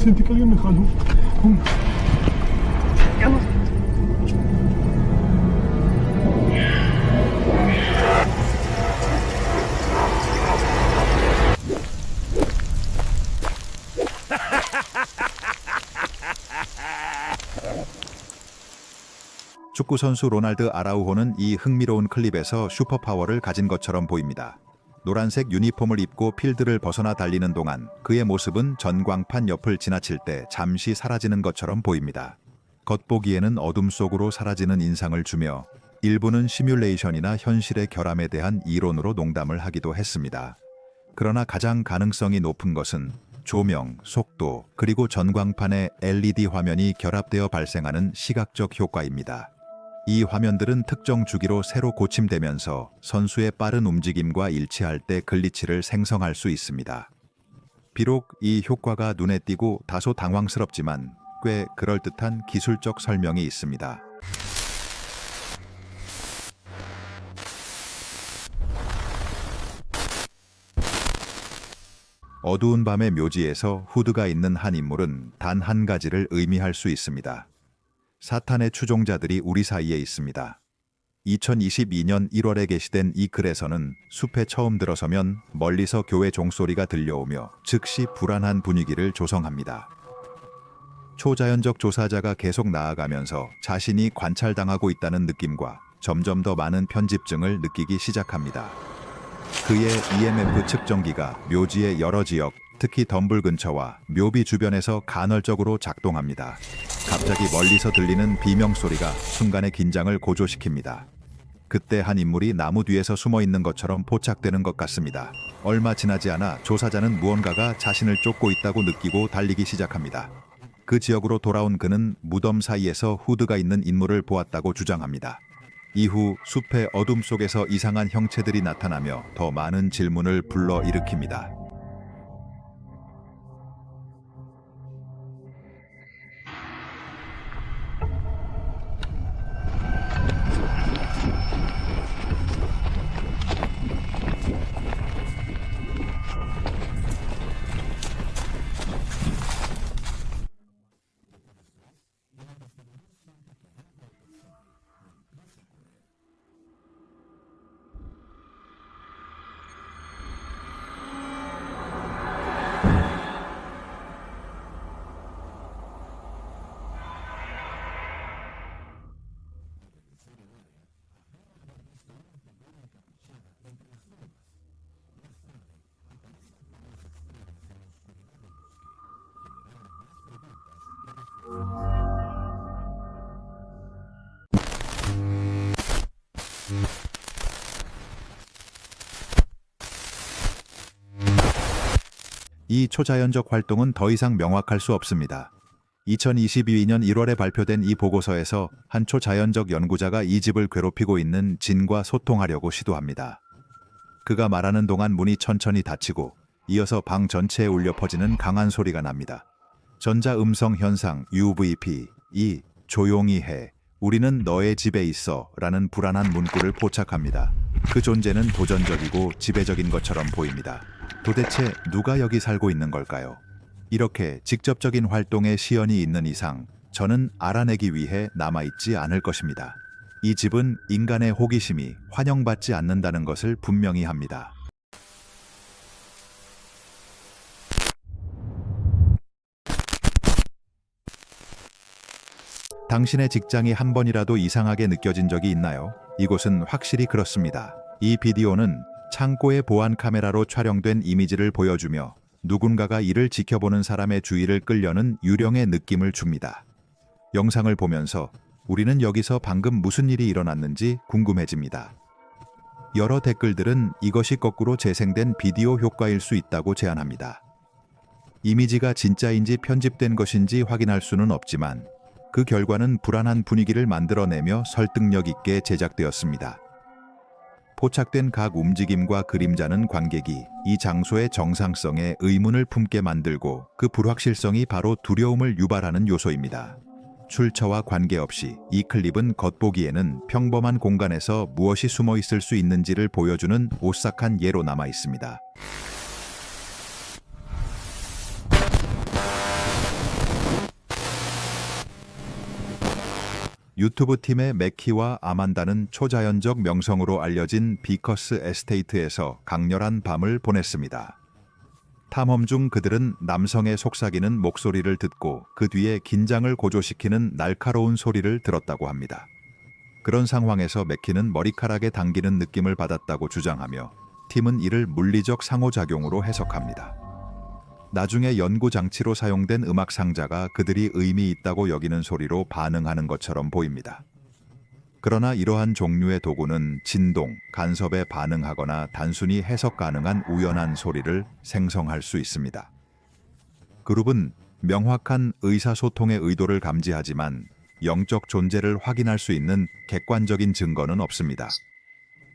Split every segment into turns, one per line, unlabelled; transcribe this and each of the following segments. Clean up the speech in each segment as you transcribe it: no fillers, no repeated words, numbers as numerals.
senti que alguien me jaló.
축구선수 로날드 아라우호는 이 흥미로운 클립에서 슈퍼파워를 가진 것처럼 보입니다. 노란색 유니폼을 입고 필드를 벗어나 달리는 동안 그의 모습은 전광판 옆을 지나칠 때 잠시 사라지는 것처럼 보입니다. 겉보기에는 어둠 속으로 사라지는 인상을 주며 일부는 시뮬레이션이나 현실의 결함에 대한 이론으로 농담을 하기도 했습니다. 그러나 가장 가능성이 높은 것은 조명, 속도, 그리고 전광판의 LED 화면이 결합되어 발생하는 시각적 효과입니다. 이 화면들은 특정 주기로 새로 고침되면서 선수의 빠른 움직임과 일치할 때 글리치를 생성할 수 있습니다. 비록 이 효과가 눈에 띄고 다소 당황스럽지만 꽤 그럴듯한 기술적 설명이 있습니다. 어두운 밤의 묘지에서 후드가 있는 한 인물은 단 한 가지를 의미할 수 있습니다. 사탄의 추종자들이 우리 사이에 있습니다. 2022년 1월에 게시된 이 글에서는 숲에 처음 들어서면 멀리서 교회 종소리가 들려오며 즉시 불안한 분위기를 조성합니다. 초자연적 조사자가 계속 나아가면서 자신이 관찰당하고 있다는 느낌과 점점 더 많은 편집증을 느끼기 시작합니다. 그의 EMF 측정기가 묘지의 여러 지역, 특히 덤불 근처와 묘비 주변에서 간헐적으로 작동합니다. 갑자기 멀리서 들리는 비명소리가 순간의 긴장을 고조시킵니다. 그때 한 인물이 나무 뒤에서 숨어 있는 것처럼 포착되는 것 같습니다. 얼마 지나지 않아 조사자는 무언가가 자신을 쫓고 있다고 느끼고 달리기 시작합니다. 그 지역으로 돌아온 그는 무덤 사이에서 후드가 있는 인물을 보았다고 주장합니다. 이후 숲의 어둠 속에서 이상한 형체들이 나타나며 더 많은 질문을 불러일으킵니다. 이 초자연적 활동은 더 이상 명확할 수 없습니다. 2022년 1월에 발표된 이 보고서에서 한 초자연적 연구자가 이 집을 괴롭히고 있는 진과 소통하려고 시도합니다. 그가 말하는 동안 문이 천천히 닫히고 이어서 방 전체에 울려 퍼지는 강한 소리가 납니다. 전자음성 현상 UVP, 조용히 해, 우리는 너의 집에 있어 라는 불안한 문구를 포착합니다. 그 존재는 도전적이고 지배적인 것처럼 보입니다. 도대체 누가 여기 살고 있는 걸까요? 이렇게 직접적인 활동에 시연이 있는 이상 저는 알아내기 위해 남아있지 않을 것입니다. 이 집은 인간의 호기심이 환영받지 않는다는 것을 분명히 합니다. 당신의 직장이 한 번이라도 이상하게 느껴진 적이 있나요? 이곳은 확실히 그렇습니다. 이 비디오는 창고의 보안 카메라로 촬영된 이미지를 보여주며 누군가가 이를 지켜보는 사람의 주의를 끌려는 유령의 느낌을 줍니다. 영상을 보면서 우리는 여기서 방금 무슨 일이 일어났는지 궁금해집니다. 여러 댓글들은 이것이 거꾸로 재생된 비디오 효과일 수 있다고 제안합니다. 이미지가 진짜인지 편집된 것인지 확인할 수는 없지만 그 결과는 불안한 분위기를 만들어내며 설득력 있게 제작되었습니다. 포착된 각 움직임과 그림자는 관객이 이 장소의 정상성에 의문을 품게 만들고 그 불확실성이 바로 두려움을 유발하는 요소입니다. 출처와 관계없이 이 클립은 겉보기에는 평범한 공간에서 무엇이 숨어 있을 수 있는지를 보여주는 오싹한 예로 남아 있습니다. 유튜브 팀의 맥키와 아만다는 초자연적 명성으로 알려진 비커스 에스테이트에서 강렬한 밤을 보냈습니다. 탐험 중 그들은 남성의 속삭이는 목소리를 듣고 그 뒤에 긴장을 고조시키는 날카로운 소리를 들었다고 합니다. 그런 상황에서 맥키는 머리카락에 당기는 느낌을 받았다고 주장하며 팀은 이를 물리적 상호작용으로 해석합니다. 나중에 연구 장치로 사용된 음악 상자가 그들이 의미 있다고 여기는 소리로 반응하는 것처럼 보입니다. 그러나 이러한 종류의 도구는 진동, 간섭에 반응하거나 단순히 해석 가능한 우연한 소리를 생성할 수 있습니다. 그룹은 명확한 의사소통의 의도를 감지하지만 영적 존재를 확인할 수 있는 객관적인 증거는 없습니다.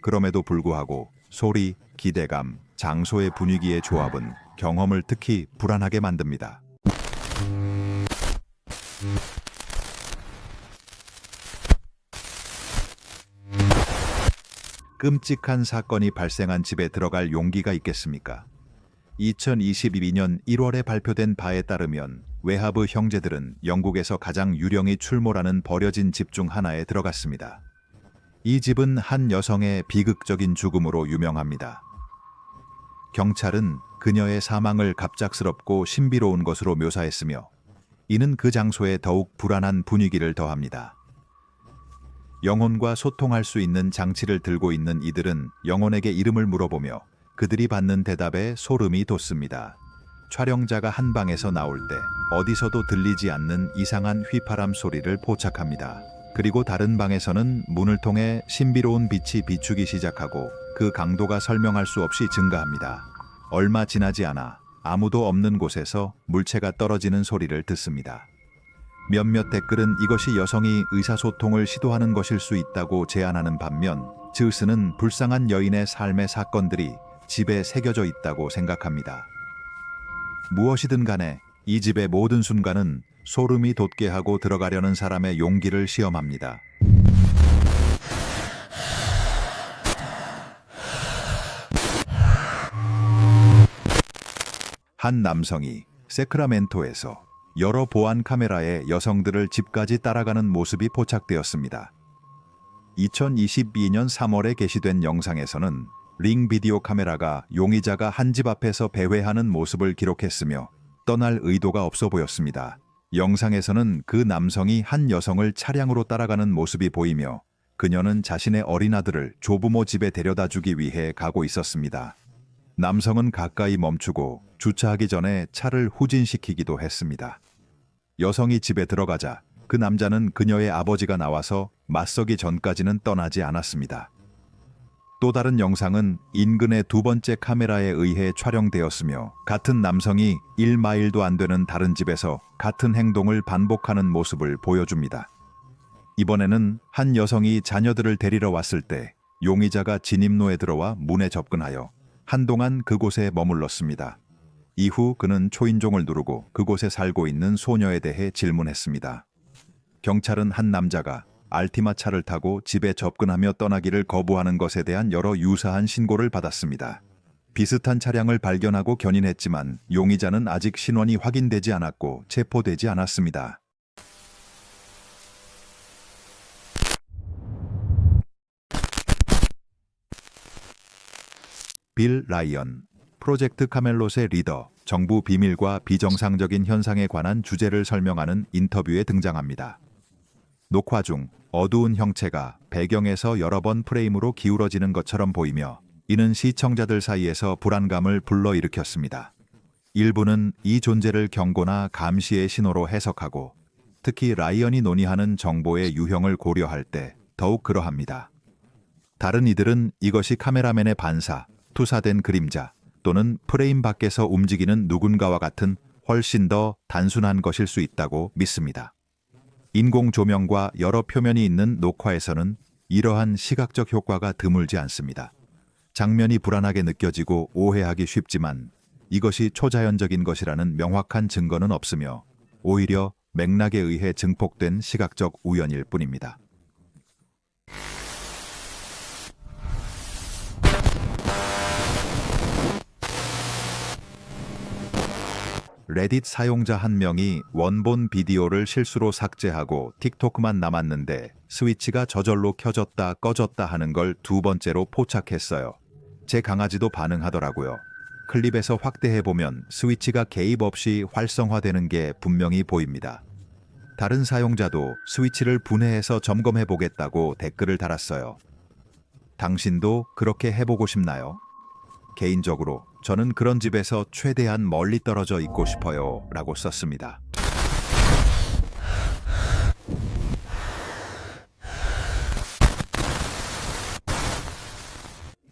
그럼에도 불구하고 소리, 기대감, 장소의 분위기의 조합은 경험을 특히 불안하게 만듭니다. 끔찍한 사건이 발생한 집에 들어갈 용기가 있겠습니까? 2022년 1월에 발표된 바에 따르면 웨하브 형제들은 영국에서 가장 유령이 출몰하는 버려진 집 중 하나에 들어갔습니다. 이 집은 한 여성의 비극적인 죽음으로 유명합니다. 경찰은 그녀의 사망을 갑작스럽고 신비로운 것으로 묘사했으며 이는 그 장소에 더욱 불안한 분위기를 더합니다. 영혼과 소통할 수 있는 장치를 들고 있는 이들은 영혼에게 이름을 물어보며 그들이 받는 대답에 소름이 돋습니다. 촬영자가 한 방에서 나올 때 어디서도 들리지 않는 이상한 휘파람 소리를 포착합니다. 그리고 다른 방에서는 문을 통해 신비로운 빛이 비추기 시작하고 그 강도가 설명할 수 없이 증가합니다. 얼마 지나지 않아 아무도 없는 곳에서 물체가 떨어지는 소리를 듣습니다. 몇몇 댓글은 이것이 여성이 의사소통을 시도하는 것일 수 있다고 제안하는 반면 즈우스는 불쌍한 여인의 삶의 사건들이 집에 새겨져 있다고 생각합니다. 무엇이든 간에 이 집의 모든 순간은 소름이 돋게 하고 들어가려는 사람의 용기를 시험합니다. 한 남성이 세크라멘토에서 여러 보안 카메라에 여성들을 집까지 따라가는 모습이 포착되었습니다. 2022년 3월에 게시된 영상에서는 링 비디오 카메라가 용의자가 한 집 앞에서 배회하는 모습을 기록했으며 떠날 의도가 없어 보였습니다. 영상에서는 그 남성이 한 여성을 차량으로 따라가는 모습이 보이며 그녀는 자신의 어린 아들을 조부모 집에 데려다 주기 위해 가고 있었습니다. 남성은 가까이 멈추고 주차하기 전에 차를 후진시키기도 했습니다. 여성이 집에 들어가자 그 남자는 그녀의 아버지가 나와서 맞서기 전까지는 떠나지 않았습니다. 또 다른 영상은 인근의 두 번째 카메라에 의해 촬영되었으며 같은 남성이 1마일도 안 되는 다른 집에서 같은 행동을 반복하는 모습을 보여줍니다. 이번에는 한 여성이 자녀들을 데리러 왔을 때 용의자가 진입로에 들어와 문에 접근하여 한동안 그곳에 머물렀습니다. 이후 그는 초인종을 누르고 그곳에 살고 있는 소녀에 대해 질문했습니다. 경찰은 한 남자가 알티마 차를 타고 집에 접근하며 떠나기를 거부하는 것에 대한 여러 유사한 신고를 받았습니다. 비슷한 차량을 발견하고 견인했지만 용의자는 아직 신원이 확인되지 않았고 체포되지 않았습니다. 빌 라이언, 프로젝트 카멜롯의 리더, 정부 비밀과 비정상적인 현상에 관한 주제를 설명하는 인터뷰에 등장합니다. 녹화 중 어두운 형체가 배경에서 여러 번 프레임으로 기울어지는 것처럼 보이며 이는 시청자들 사이에서 불안감을 불러일으켰습니다. 일부는 이 존재를 경고나 감시의 신호로 해석하고 특히 라이언이 논의하는 정보의 유형을 고려할 때 더욱 그러합니다. 다른 이들은 이것이 카메라맨의 반사, 투사된 그림자 또는 프레임 밖에서 움직이는 누군가와 같은 훨씬 더 단순한 것일 수 있다고 믿습니다. 인공 조명과 여러 표면이 있는 녹화에서는 이러한 시각적 효과가 드물지 않습니다. 장면이 불안하게 느껴지고 오해하기 쉽지만 이것이 초자연적인 것이라는 명확한 증거는 없으며 오히려 맥락에 의해 증폭된 시각적 우연일 뿐입니다. 레딧 사용자 한 명이 원본 비디오를 실수로 삭제하고 틱톡만 남았는데 스위치가 저절로 켜졌다 꺼졌다 하는 걸 두 번째로 포착했어요. 제 강아지도 반응하더라고요. 클립에서 확대해보면 스위치가 개입 없이 활성화되는 게 분명히 보입니다. 다른 사용자도 스위치를 분해해서 점검해보겠다고 댓글을 달았어요. 당신도 그렇게 해보고 싶나요? 개인적으로 저는 그런 집에서 최대한 멀리 떨어져 있고 싶어요 라고 썼습니다.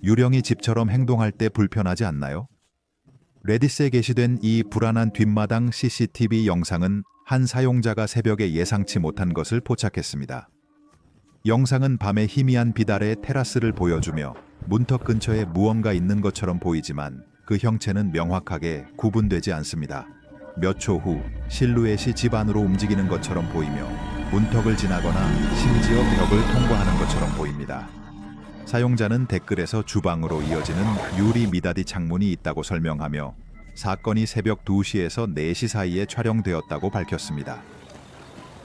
유령이 집처럼 행동할 때 불편하지 않나요? 레딧에 게시된 이 불안한 뒷마당 CCTV 영상은 한 사용자가 새벽에 예상치 못한 것을 포착했습니다. 영상은 밤의 희미한 빛 아래 테라스를 보여주며 문턱 근처에 무언가 있는 것처럼 보이지만 그 형체는 명확하게 구분되지 않습니다. 몇 초 후 실루엣이 집 안으로 움직이는 것처럼 보이며 문턱을 지나거나 심지어 벽을 통과하는 것처럼 보입니다. 사용자는 댓글에서 주방으로 이어지는 유리 미닫이 창문이 있다고 설명하며 사건이 새벽 2시에서 4시 사이에 촬영되었다고 밝혔습니다.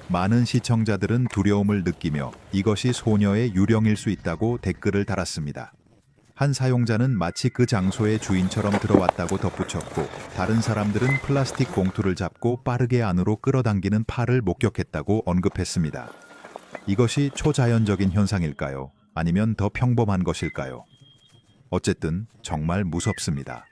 많은 시청자들은 두려움을 느끼며 이것이 소녀의 유령일 수 있다고 댓글을 달았습니다. 한 사용자는 마치 그 장소의 주인처럼 들어왔다고 덧붙였고, 다른 사람들은 플라스틱 봉투를 잡고 빠르게 안으로 끌어당기는 팔을 목격했다고 언급했습니다. 이것이 초자연적인 현상일까요? 아니면 더 평범한 것일까요? 어쨌든 정말 무섭습니다.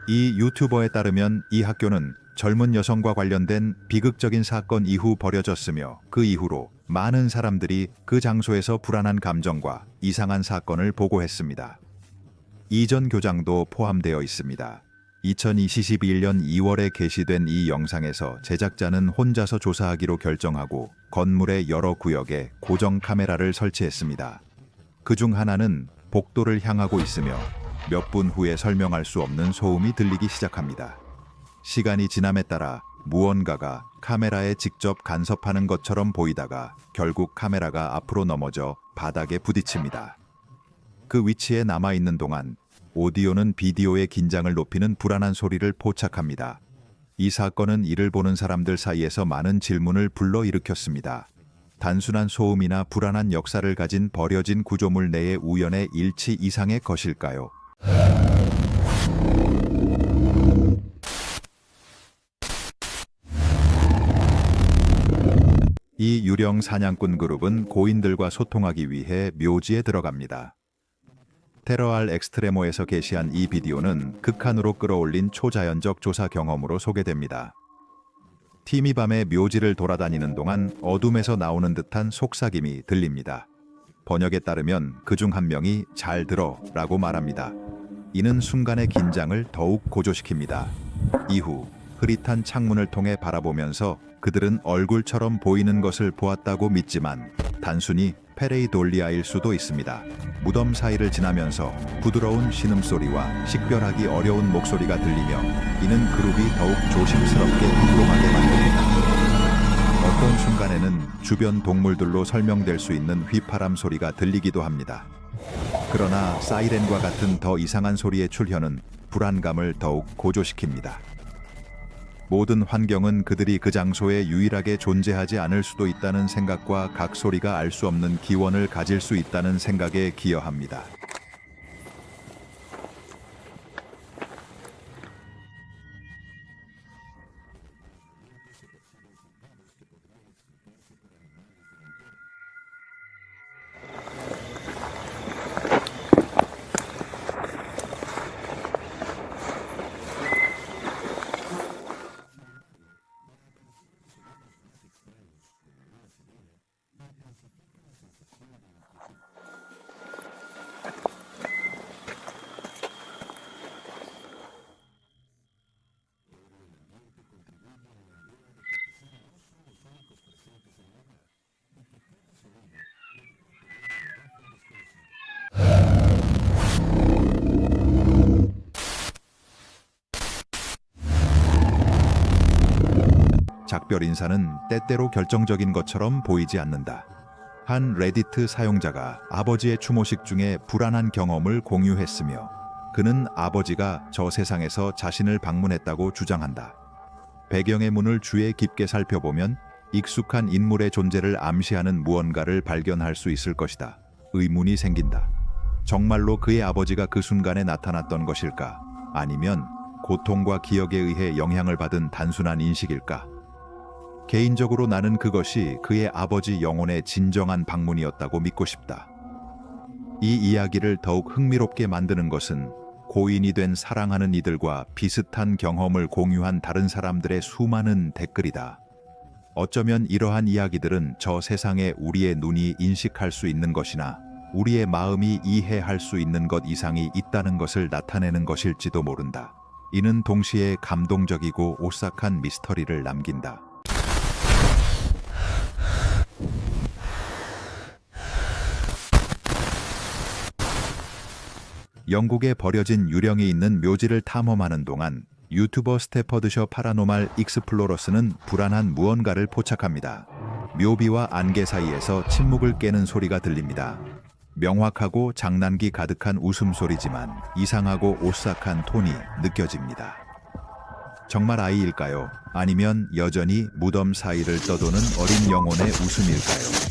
이 유튜버에 따르면 이 학교는 젊은 여성과 관련된 비극적인 사건 이후 버려졌으며 그 이후로 많은 사람들이 그 장소에서 불안한 감정과 이상한 사건을 보고했습니다. 이전 교장도 포함되어 있습니다. 2021년 2월에 게시된 이 영상에서 제작자는 혼자서 조사하기로 결정하고 건물의 여러 구역에 고정 카메라를 설치했습니다. 그중 하나는 복도를 향하고 있으며 몇 분 후에 설명할 수 없는 소음이 들리기 시작합니다. 시간이 지남에 따라 무언가가 카메라에 직접 간섭하는 것처럼 보이다가 결국 카메라가 앞으로 넘어져 바닥에 부딪힙니다. 그 위치에 남아있는 동안 오디오는 비디오의 긴장을 높이는 불안한 소리를 포착합니다. 이 사건은 이를 보는 사람들 사이에서 많은 질문을 불러일으켰습니다. 단순한 소음이나 불안한 역사를 가진 버려진 구조물 내의 우연의 일치 이상의 것일까요? 이 유령 사냥꾼 그룹은 고인들과 소통하기 위해 묘지에 들어갑니다. 테러알 엑스트레모에서 게시한 이 비디오는 극한으로 끌어올린 초자연적 조사 경험으로 소개됩니다. 팀이 밤에 묘지를 돌아다니는 동안 어둠에서 나오는 듯한 속삭임이 들립니다. 번역에 따르면 그중 한 명이 "잘 들어" 라고 말합니다. 이는 순간의 긴장을 더욱 고조시킵니다. 이후 흐릿한 창문을 통해 바라보면서 그들은 얼굴처럼 보이는 것을 보았다고 믿지만 단순히 페레이돌리아일 수도 있습니다. 무덤 사이를 지나면서 부드러운 신음소리와 식별하기 어려운 목소리가 들리며 이는 그룹이 더욱 조심스럽게 행동하게 만듭니다. 어떤 순간에는 주변 동물들로 설명될 수 있는 휘파람 소리가 들리기도 합니다. 그러나 사이렌과 같은 더 이상한 소리의 출현은 불안감을 더욱 고조시킵니다. 모든 환경은 그들이 그 장소에 유일하게 존재하지 않을 수도 있다는 생각과 각 소리가 알 수 없는 기원을 가질 수 있다는 생각에 기여합니다. 작별 인사는 때때로 결정적인 것처럼 보이지 않는다. 한 레디트 사용자가 아버지의 추모식 중에 불안한 경험을 공유했으며 그는 아버지가 저 세상에서 자신을 방문했다고 주장한다. 배경의 문을 주의 깊게 살펴보면 익숙한 인물의 존재를 암시하는 무언가를 발견할 수 있을 것이다. 의문이 생긴다. 정말로 그의 아버지가 그 순간에 나타났던 것일까? 아니면 고통과 기억에 의해 영향을 받은 단순한 인식일까? 개인적으로 나는 그것이 그의 아버지 영혼의 진정한 방문이었다고 믿고 싶다. 이 이야기를 더욱 흥미롭게 만드는 것은 고인이 된 사랑하는 이들과 비슷한 경험을 공유한 다른 사람들의 수많은 댓글이다. 어쩌면 이러한 이야기들은 저 세상에 우리의 눈이 인식할 수 있는 것이나 우리의 마음이 이해할 수 있는 것 이상이 있다는 것을 나타내는 것일지도 모른다. 이는 동시에 감동적이고 오싹한 미스터리를 남긴다. 영국에 버려진 유령이 있는 묘지를 탐험하는 동안 유튜버 스테퍼드셔 파라노말 익스플로러스는 불안한 무언가를 포착합니다. 묘비와 안개 사이에서 침묵을 깨는 소리가 들립니다. 명확하고 장난기 가득한 웃음소리지만 이상하고 오싹한 톤이 느껴집니다. 정말 아이일까요? 아니면 여전히 무덤 사이를 떠도는 어린 영혼의 웃음일까요?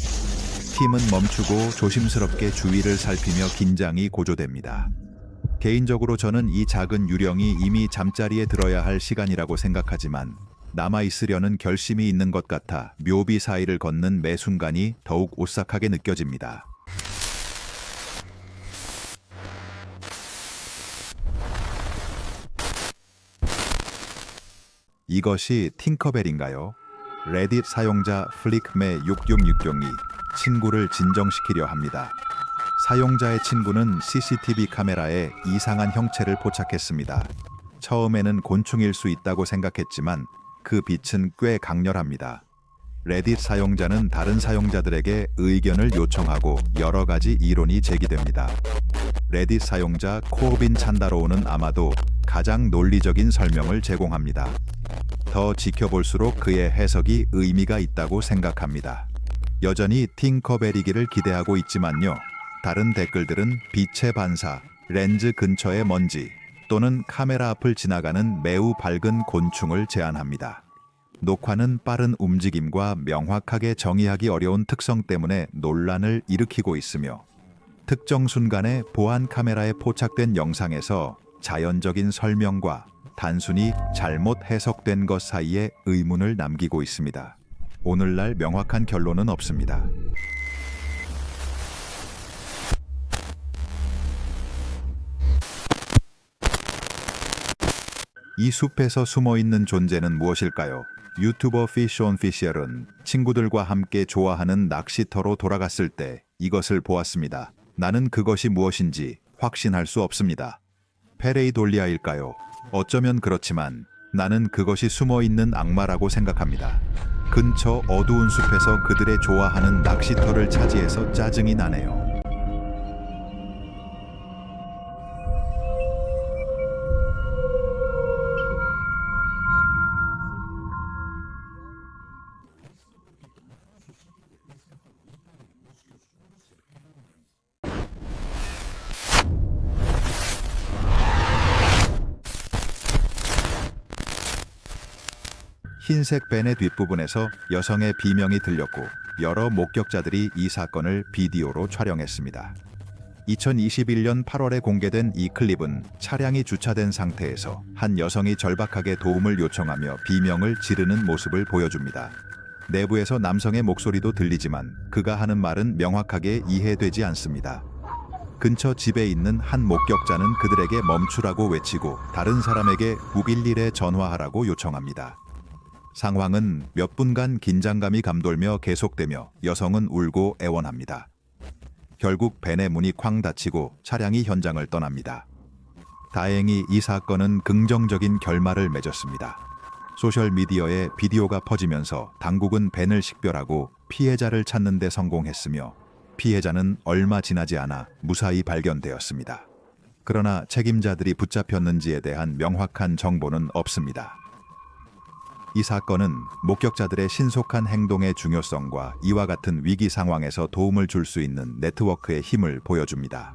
팀은 멈추고 조심스럽게 주위를 살피며 긴장이 고조됩니다. 개인적으로 저는 이 작은 유령이 이미 잠자리에 들어야 할 시간이라고 생각하지만 남아있으려는 결심이 있는 것 같아 묘비 사이를 걷는 매 순간이 더욱 오싹하게 느껴집니다. 이것이 팅커벨인가요? 레딧 사용자 플릭매6660이 친구를 진정시키려 합니다. 사용자의 친구는 CCTV 카메라에 이상한 형체를 포착했습니다. 처음에는 곤충일 수 있다고 생각했지만 그 빛은 꽤 강렬합니다. 레딧 사용자는 다른 사용자들에게 의견을 요청하고 여러 가지 이론이 제기됩니다. 레딧 사용자 코빈 찬다로우는 아마도 가장 논리적인 설명을 제공합니다. 더 지켜볼수록 그의 해석이 의미가 있다고 생각합니다. 여전히 팅커벨이기를 기대하고 있지만요. 다른 댓글들은 빛의 반사, 렌즈 근처의 먼지 또는 카메라 앞을 지나가는 매우 밝은 곤충을 제안합니다. 녹화는 빠른 움직임과 명확하게 정의하기 어려운 특성 때문에 논란을 일으키고 있으며 특정 순간에 보안 카메라에 포착된 영상에서 자연적인 설명과 단순히 잘못 해석된 것 사이에 의문을 남기고 있습니다. 오늘날 명확한 결론은 없습니다. 이 숲에서 숨어있는 존재는 무엇일까요? 유튜버 피쉬온피셜은 친구들과 함께 좋아하는 낚시터로 돌아갔을 때 이것을 보았습니다. 나는 그것이 무엇인지 확신할 수 없습니다. 페레이돌리아일까요? 어쩌면 그렇지만 나는 그것이 숨어있는 악마라고 생각합니다. 근처 어두운 숲에서 그들의 좋아하는 낚시터를 차지해서 짜증이 나네요. 흰색 밴의 뒷부분에서 여성의 비명이 들렸고 여러 목격자들이 이 사건을 비디오로 촬영했습니다. 2021년 8월에 공개된 이 클립은 차량이 주차된 상태에서 한 여성이 절박하게 도움을 요청하며 비명을 지르는 모습을 보여줍니다. 내부에서 남성의 목소리도 들리지만 그가 하는 말은 명확하게 이해되지 않습니다. 근처 집에 있는 한 목격자는 그들에게 멈추라고 외치고 다른 사람에게 911에 전화하라고 요청합니다. 상황은 몇 분간 긴장감이 감돌며 계속되며 여성은 울고 애원합니다. 결국 밴의 문이 쾅 닫히고 차량이 현장을 떠납니다. 다행히 이 사건은 긍정적인 결말을 맺었습니다. 소셜미디어에 비디오가 퍼지면서 당국은 밴을 식별하고 피해자를 찾는 데 성공했으며 피해자는 얼마 지나지 않아 무사히 발견되었습니다. 그러나 책임자들이 붙잡혔는지에 대한 명확한 정보는 없습니다. 이 사건은 목격자들의 신속한 행동의 중요성과 이와 같은 위기 상황에서 도움을 줄 수 있는 네트워크의 힘을 보여줍니다.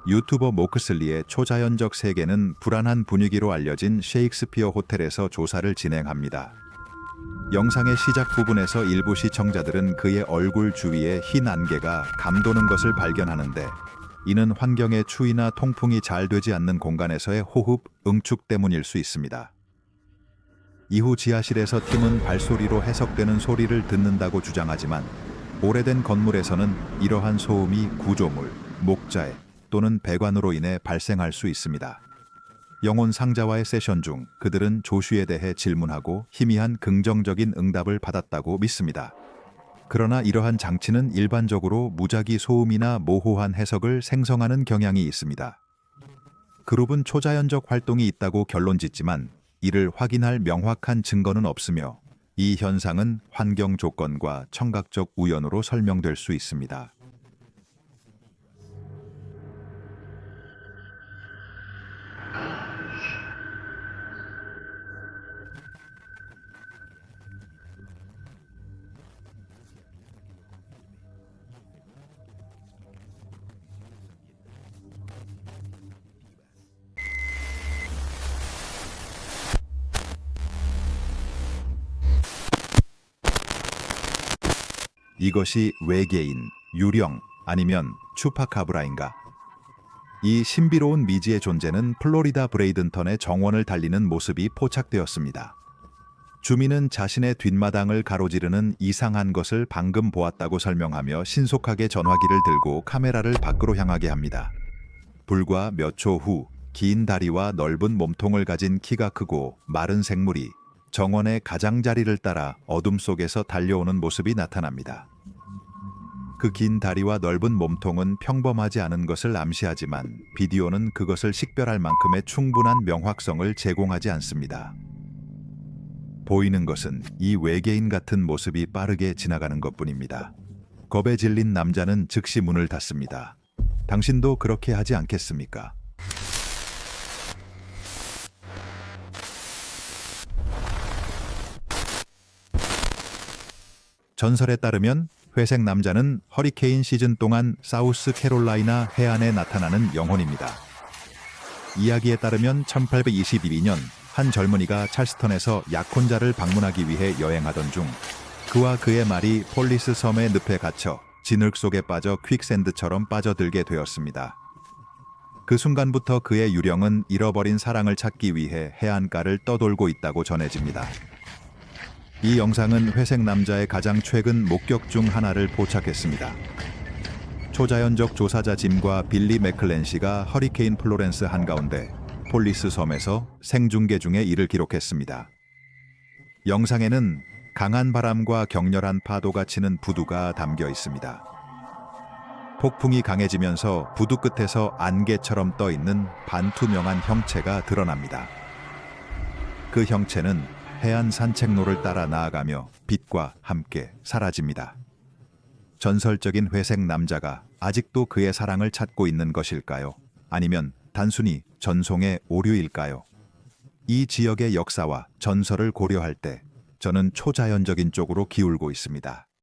유튜버 모크슬리의 초자연적 세계는 불안한 분위기로 알려진 셰익스피어 호텔에서 조사를 진행합니다. 영상의 시작 부분에서 일부 시청자들은 그의 얼굴 주위에 흰 안개가 감도는 것을 발견하는데, 이는 환경의 추위나 통풍이 잘 되지 않는 공간에서의 호흡, 응축 때문일 수 있습니다. 이후 지하실에서 팀은 발소리로 해석되는 소리를 듣는다고 주장하지만, 오래된 건물에서는 이러한 소음이 구조물, 목자에 또는 배관으로 인해 발생할 수 있습니다. 영혼 상자와의 세션 중 그들은 조슈에 대해 질문하고 희미한 긍정적인 응답을 받았다고 믿습니다. 그러나 이러한 장치는 일반적으로 무작위 소음이나 모호한 해석을 생성하는 경향이 있습니다. 그룹은 초자연적 활동이 있다고 결론짓지만 이를 확인할 명확한 증거는 없으며, 이 현상은 환경 조건과 청각적 우연으로 설명될 수 있습니다. 이것이 외계인, 유령, 아니면 추파카브라인가? 이 신비로운 미지의 존재는 플로리다 브레이든턴의 정원을 달리는 모습이 포착되었습니다. 주민은 자신의 뒷마당을 가로지르는 이상한 것을 방금 보았다고 설명하며 신속하게 전화기를 들고 카메라를 밖으로 향하게 합니다. 불과 몇 초 후, 긴 다리와 넓은 몸통을 가진 키가 크고 마른 생물이 정원의 가장자리를 따라 어둠 속에서 달려오는 모습이 나타납니다. 그 긴 다리와 넓은 몸통은 평범하지 않은 것을 암시하지만, 비디오는 그것을 식별할 만큼의 충분한 명확성을 제공하지 않습니다. 보이는 것은 이 외계인 같은 모습이 빠르게 지나가는 것뿐입니다. 겁에 질린 남자는 즉시 문을 닫습니다. 당신도 그렇게 하지 않겠습니까? 전설에 따르면 회색 남자는 허리케인 시즌 동안 사우스 캐롤라이나 해안에 나타나는 영혼입니다. 이야기에 따르면 1822년 한 젊은이가 찰스턴에서 약혼자를 방문하기 위해 여행하던 중, 그와 그의 말이 폴리스 섬의 늪에 갇혀 진흙 속에 빠져 퀵샌드처럼 빠져들게 되었습니다. 그 순간부터 그의 유령은 잃어버린 사랑을 찾기 위해 해안가를 떠돌고 있다고 전해집니다. 이 영상은 회색 남자의 가장 최근 목격 중 하나를 포착했습니다. 초자연적 조사자 짐과 빌리 맥클렌시가 허리케인 플로렌스 한가운데 폴리스 섬에서 생중계 중에 이를 기록했습니다. 영상에는 강한 바람과 격렬한 파도가 치는 부두가 담겨 있습니다. 폭풍이 강해지면서 부두 끝에서 안개처럼 떠 있는 반투명한 형체가 드러납니다. 그 형체는 해안 산책로를 따라 나아가며 빛과 함께 사라집니다. 전설적인 회색 남자가 아직도 그의 사랑을 찾고 있는 것일까요? 아니면 단순히 전송의 오류일까요? 이 지역의 역사와 전설을 고려할 때 저는 초자연적인 쪽으로 기울고 있습니다.